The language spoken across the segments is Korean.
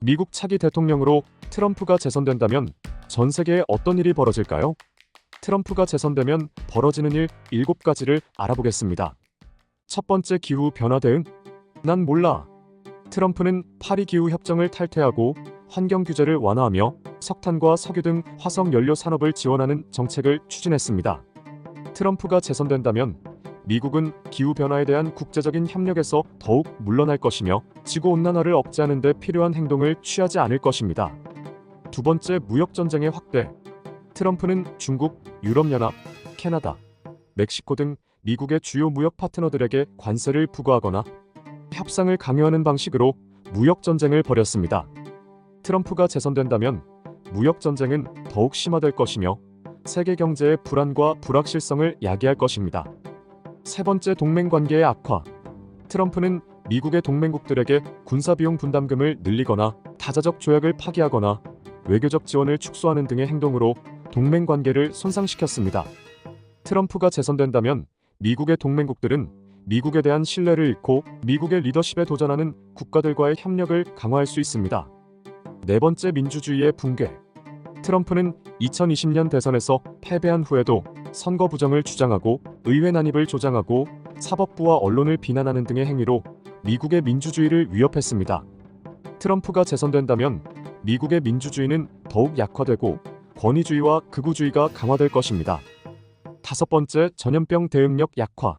미국 차기 대통령으로 트럼프가 재선된다면 전 세계에 어떤 일이 벌어질까요? 트럼프가 재선되면 벌어지는 일 7가지를 알아보겠습니다. 첫 번째, 기후 변화 대응. 난 몰라. 트럼프는 파리 기후 협정을 탈퇴하고 환경 규제를 완화하며 석탄과 석유 등 화석 연료 산업을 지원하는 정책을 추진했습니다. 트럼프가 재선된다면 미국은 기후 변화에 대한 국제적인 협력에서 더욱 물러날 것이며 지구 온난화를 억제하는 데 필요한 행동을 취하지 않을 것입니다. 두 번째, 무역 전쟁의 확대. 트럼프는 중국, 유럽연합, 캐나다, 멕시코 등 미국의 주요 무역 파트너들에게 관세를 부과하거나 협상을 강요하는 방식으로 무역 전쟁을 벌였습니다. 트럼프가 재선된다면 무역 전쟁은 더욱 심화될 것이며 세계 경제의 불안과 불확실성을 야기할 것입니다. 세 번째, 동맹 관계의 악화. 트럼프는 미국의 동맹국들에게 군사비용 분담금을 늘리거나 다자적 조약을 파기하거나 외교적 지원을 축소하는 등의 행동으로 동맹 관계를 손상시켰습니다. 트럼프가 재선된다면 미국의 동맹국들은 미국에 대한 신뢰를 잃고 미국의 리더십에 도전하는 국가들과의 협력을 강화할 수 있습니다. 네 번째, 민주주의의 붕괴. 트럼프는 2020년 대선에서 패배한 후에도 선거 부정을 주장하고 의회 난입을 조장하고 사법부와 언론을 비난하는 등의 행위로 미국의 민주주의를 위협했습니다. 트럼프가 재선된다면 미국의 민주주의는 더욱 약화되고 권위주의와 극우주의가 강화될 것입니다. 다섯 번째, 전염병 대응력 약화.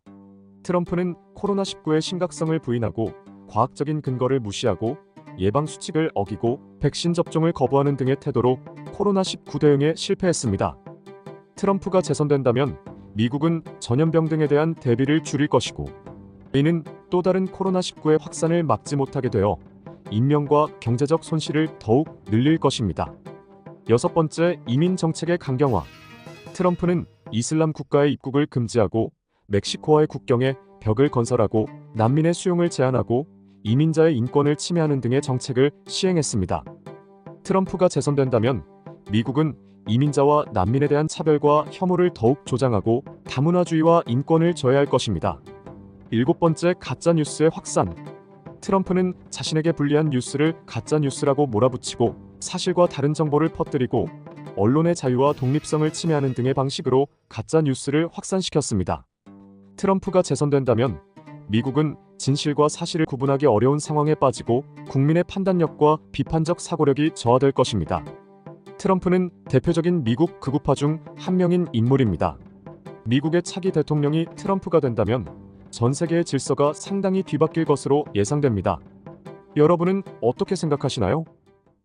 트럼프는 코로나19의 심각성을 부인하고 과학적인 근거를 무시하고 예방 수칙을 어기고 백신 접종을 거부하는 등의 태도로 코로나19 대응에 실패했습니다. 트럼프가 재선된다면 미국은 전염병 등에 대한 대비를 줄일 것이고 이는 또 다른 코로나19의 확산을 막지 못하게 되어 인명과 경제적 손실을 더욱 늘릴 것입니다. 여섯 번째, 이민 정책의 강경화. 트럼프는 이슬람 국가의 입국을 금지하고 멕시코와의 국경에 벽을 건설하고 난민의 수용을 제한하고 이민자의 인권을 침해하는 등의 정책을 시행했습니다. 트럼프가 재선된다면 미국은 이민자와 난민에 대한 차별과 혐오를 더욱 조장하고 다문화주의와 인권을 저해할 것입니다. 일곱 번째, 가짜뉴스의 확산. 트럼프는 자신에게 불리한 뉴스를 가짜뉴스라고 몰아붙이고 사실과 다른 정보를 퍼뜨리고 언론의 자유와 독립성을 침해하는 등의 방식으로 가짜뉴스를 확산시켰습니다. 트럼프가 재선된다면 미국은 진실과 사실을 구분하기 어려운 상황에 빠지고 국민의 판단력과 비판적 사고력이 저하될 것입니다. 트럼프는 대표적인 미국 극우파 중 한 명인 인물입니다. 미국의 차기 대통령이 트럼프가 된다면 전 세계의 질서가 상당히 뒤바뀔 것으로 예상됩니다. 여러분은 어떻게 생각하시나요?